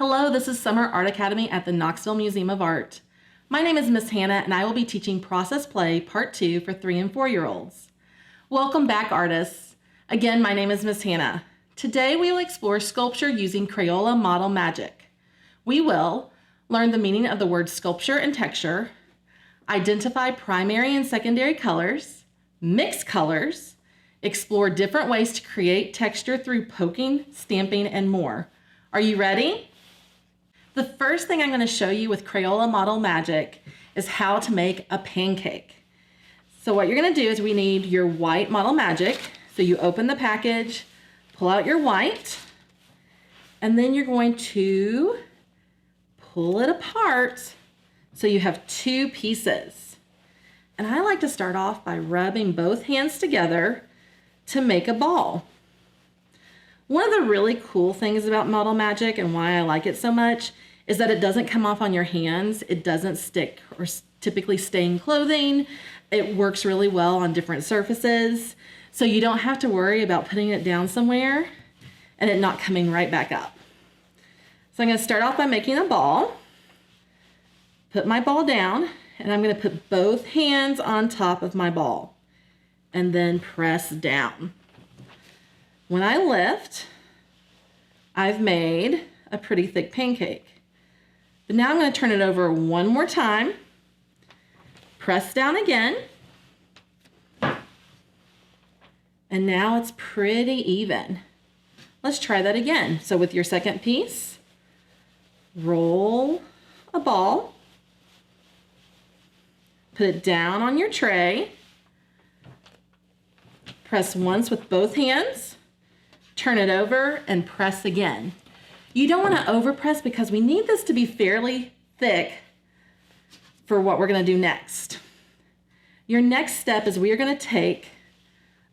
Hello, this is Summer Art Academy at the Knoxville Museum of Art. My name is Miss Hannah and I will be teaching Process Play Part 2 for 3 and 4-year-olds. Welcome back, artists. Again, my name is Miss Hannah. Today we will explore sculpture using Crayola Model Magic. We will learn the meaning of the words sculpture and texture, identify primary and secondary colors, mix colors, explore different ways to create texture through poking, stamping, and more. Are you ready? The first thing I'm going to show you with Crayola Model Magic is how to make a pancake. So what you're going to do is we need your white Model Magic. So you open the package, pull out your white, and then you're going to pull it apart so you have two pieces. And I like to start off by rubbing both hands together to make a ball. One of the really cool things about Model Magic and why I like it so much is that it doesn't come off on your hands. It doesn't stick or typically stain clothing. It works really well on different surfaces. So you don't have to worry about putting it down somewhere and it not coming right back up. So I'm going to start off by making a ball. Put my ball down and I'm going to put both hands on top of my ball and then press down. When I lift, I've made a pretty thick pancake. But now I'm going to turn it over one more time, press down again, and now it's pretty even. Let's try that again. So with your second piece, roll a ball, put it down on your tray, press once with both hands, turn it over and press again. You don't want to overpress because we need this to be fairly thick for what we're going to do next. Your next step is we are going to take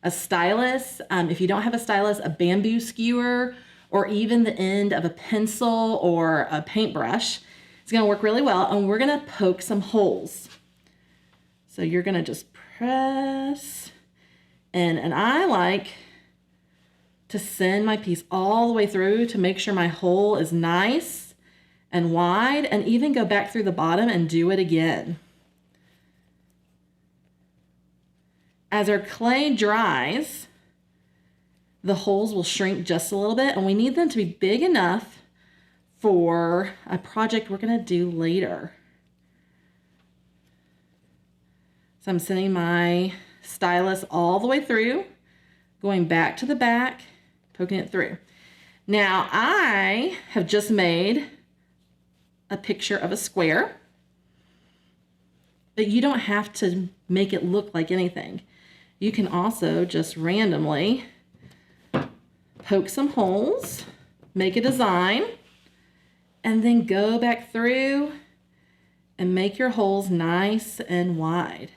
a stylus. If you don't have a stylus, a bamboo skewer, or even the end of a pencil or a paintbrush. It's going to work really well, and we're going to poke some holes. So you're going to just press, and I like to send my piece all the way through to make sure my hole is nice and wide, and even go back through the bottom and do it again. As our clay dries, the holes will shrink just a little bit, and we need them to be big enough for a project we're going to do later. So I'm sending my stylus all the way through, going back to the back, poking it through. Now I have just made a picture of a square, but you don't have to make it look like anything. You can also just randomly poke some holes, make a design, and then go back through and make your holes nice and wide.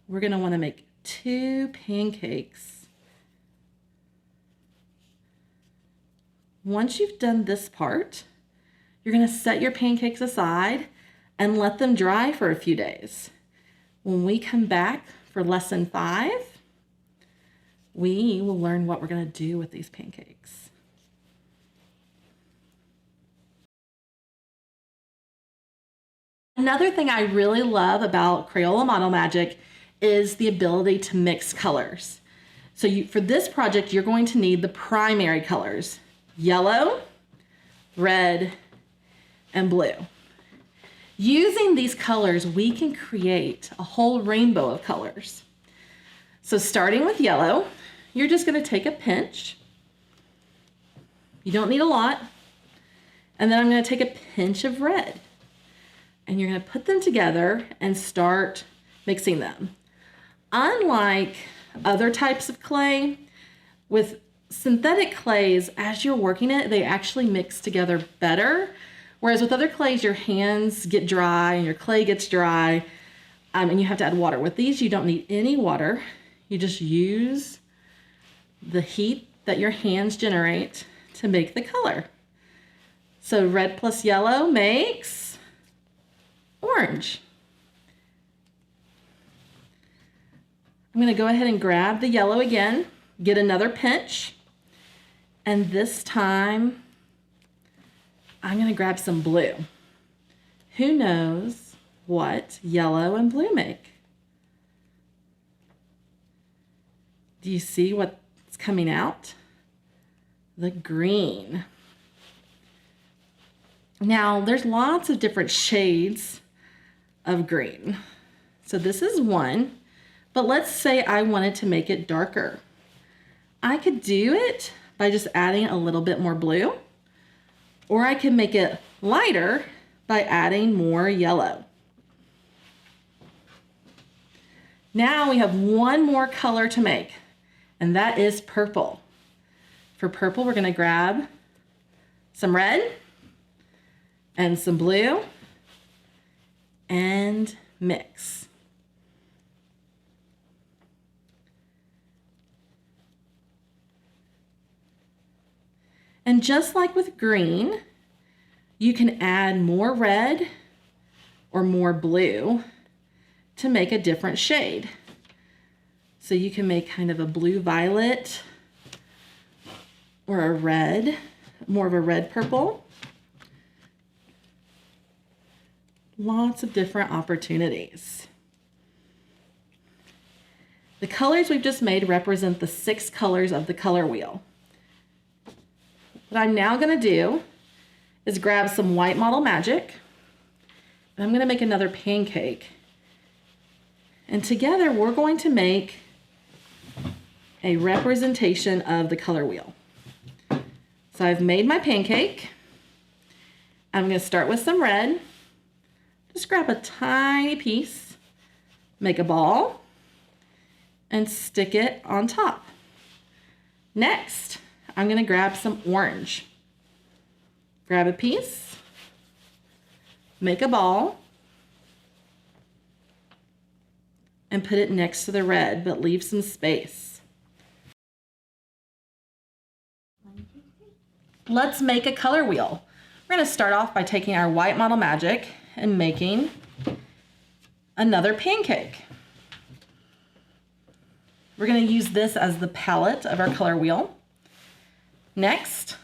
We're going to want to make 2 pancakes. Once you've done this part, you're going to set your pancakes aside and let them dry for a few days. When we come back for lesson 5, we will learn what we're going to do with these pancakes. Another thing I really love about Crayola Model Magic is the ability to mix colors. So for this project, you're going to need the primary colors: yellow, red, and blue. Using these colors, we can create a whole rainbow of colors. So starting with yellow, you're just going to take a pinch. You don't need a lot. And then I'm going to take a pinch of red. And you're going to put them together and start mixing them. Unlike other types of clay, with synthetic clays, as you're working it, they actually mix together better. Whereas with other clays, your hands get dry and your clay gets dry, and you have to add water. With these, you don't need any water. You just use the heat that your hands generate to make the color. So red plus yellow makes orange. I'm going to go ahead and grab the yellow again, get another pinch, and this time I'm going to grab some blue. Who knows what yellow and blue make? Do you see what's coming out? The green. Now, there's lots of different shades of green. So this is one, but let's say I wanted to make it darker. I could do it by just adding a little bit more blue, or I can make it lighter by adding more yellow. Now we have one more color to make, and that is purple. For purple, we're gonna grab some red and some blue and mix. And just like with green, you can add more red or more blue to make a different shade. So you can make kind of a blue violet or a red, more of a red purple. Lots of different opportunities. The colors we've just made represent the 6 colors of the color wheel. What I'm now going to do is grab some white model magic, and I'm going to make another pancake. And together we're going to make a representation of the color wheel. So I've made my pancake. I'm going to start with some red. Just grab a tiny piece, make a ball, and stick it on top. Next, I'm going to grab some orange. Grab a piece, make a ball, and put it next to the red, but leave some space. Let's make a color wheel. We're going to start off by taking our white model magic and making another pancake. We're going to use this as the palette of our color wheel. Next,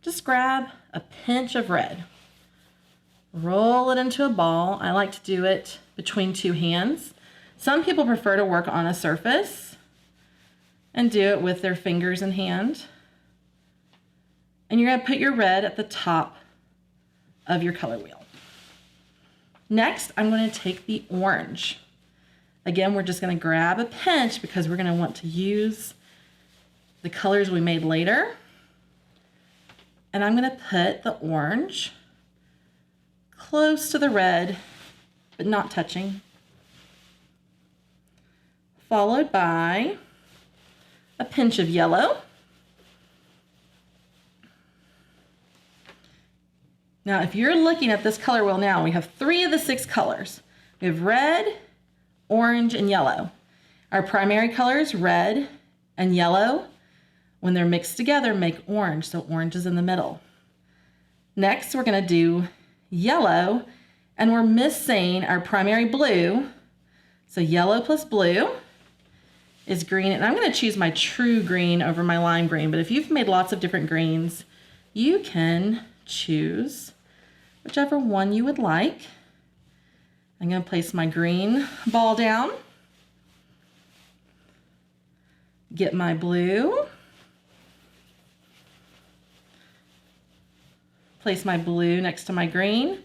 just grab a pinch of red. Roll it into a ball. I like to do it between 2 hands. Some people prefer to work on a surface and do it with their fingers and hand. And you're going to put your red at the top of your color wheel. Next, I'm going to take the orange. Again, we're just going to grab a pinch because we're going to want to use the colors we made later. And I'm going to put the orange close to the red, but not touching. Followed by a pinch of yellow. Now, if you're looking at this color wheel now, we have 3 of the 6 colors. We have red, orange, and yellow. Our primary colors, red and yellow, when they're mixed together, make orange, so orange is in the middle. Next, we're going to do yellow, and we're missing our primary blue. So yellow plus blue is green, and I'm going to choose my true green over my lime green, but if you've made lots of different greens, you can choose whichever one you would like. I'm going to place my green ball down, get my blue, place my blue next to my green,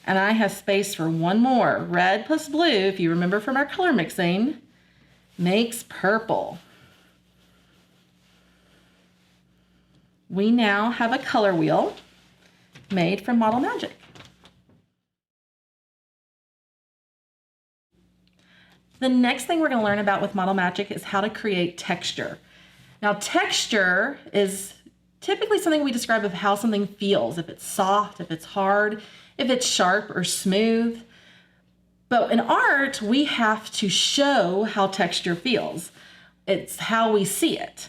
and I have space for one more. Red plus blue, if you remember from our color mixing, makes purple. We now have a color wheel made from Model Magic. The next thing we're going to learn about with Model Magic is how to create texture. Now, texture is typically something we describe of how something feels, if it's soft, if it's hard, if it's sharp or smooth. But in art, we have to show how texture feels. It's how we see it.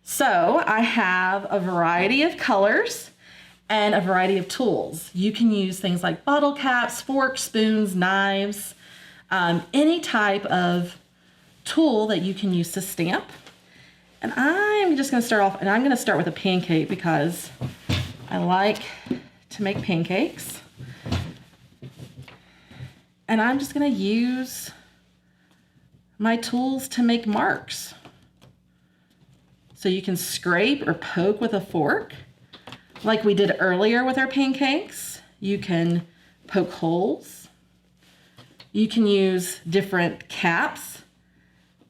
So I have a variety of colors and a variety of tools. You can use things like bottle caps, forks, spoons, knives, any type of tool that you can use to stamp. And I'm just gonna start off, and I'm gonna start with a pancake because I like to make pancakes. And I'm just gonna use my tools to make marks. So you can scrape or poke with a fork like we did earlier with our pancakes. You can poke holes. You can use different caps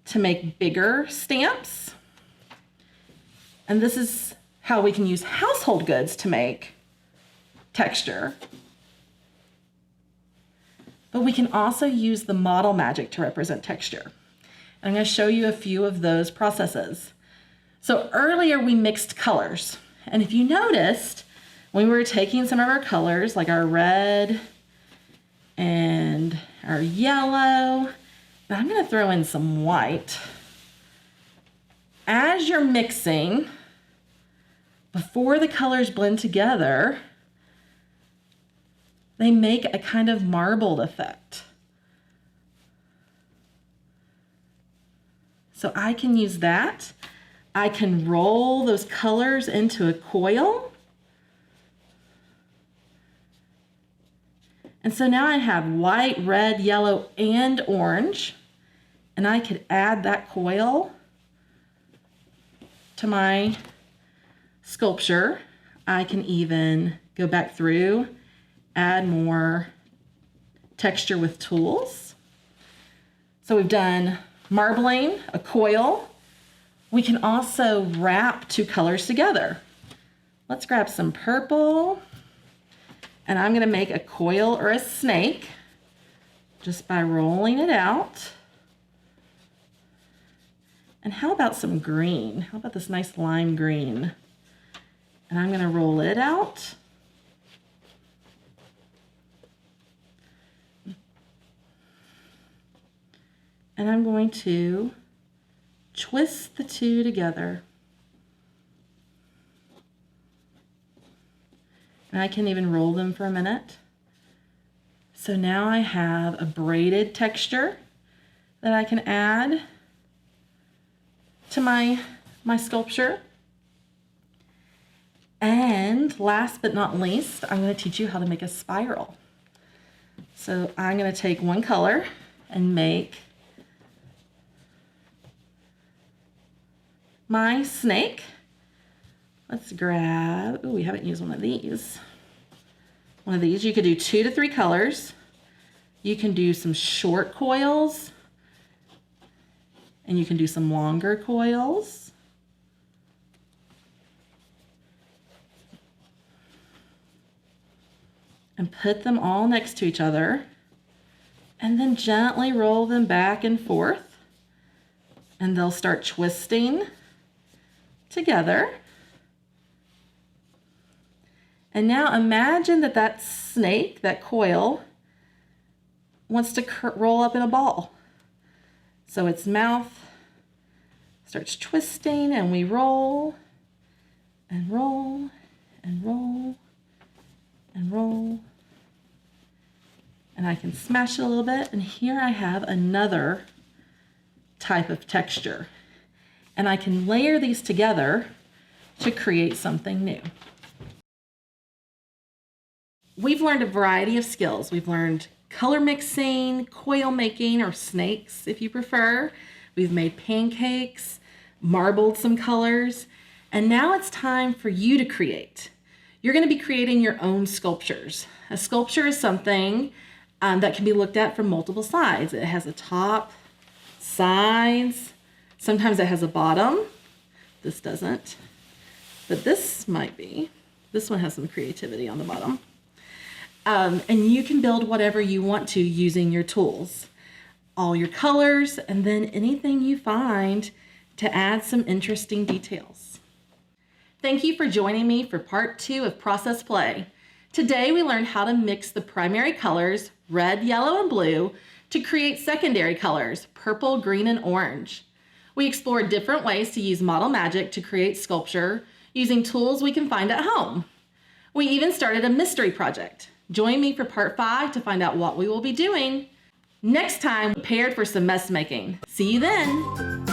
to make bigger stamps. And this is how we can use household goods to make texture. But we can also use the model magic to represent texture. And I'm going to show you a few of those processes. So earlier we mixed colors. And if you noticed, when we were taking some of our colors, like our red and our yellow, and I'm going to throw in some white. As you're mixing, before the colors blend together, they make a kind of marbled effect. So I can use that. I can roll those colors into a coil. And so now I have white, red, yellow, and orange. And I could add that coil to my sculpture. I can even go back through, add more texture with tools. So we've done marbling, a coil. We can also wrap two colors together. Let's grab some purple, and I'm gonna make a coil or a snake just by rolling it out. And how about some green? How about this nice lime green? And I'm gonna roll it out. And I'm going to twist the two together. And I can even roll them for a minute. So now I have a braided texture that I can add to my sculpture. And last but not least, I'm going to teach you how to make a spiral. So I'm going to take one color and make my snake. Let's grab, oh, we haven't used one of these. One of these, you could do 2 to 3 colors. You can do some short coils, and you can do some longer coils. And put them all next to each other, and then gently roll them back and forth, and they'll start twisting together. And now imagine that that snake, that coil, wants to roll up in a ball. So its mouth starts twisting, and we roll and roll and roll and roll. And I can smash it a little bit, and here I have another type of texture. And I can layer these together to create something new. We've learned a variety of skills. We've learned color mixing, coil making, or snakes if you prefer. We've made pancakes, marbled some colors, and now it's time for you to create. You're going to be creating your own sculptures. A sculpture is something that can be looked at from multiple sides. It has a top, sides, sometimes it has a bottom. This doesn't, but this might be. This one has some creativity on the bottom. And you can build whatever you want to using your tools, all your colors, and then anything you find to add some interesting details. Thank you for joining me for part 2 of Process Play. Today we learned how to mix the primary colors, red, yellow, and blue, to create secondary colors, purple, green, and orange. We explored different ways to use model magic to create sculpture using tools we can find at home. We even started a mystery project. Join me for part 5 to find out what we will be doing. Next time, prepared for some mess making. See you then.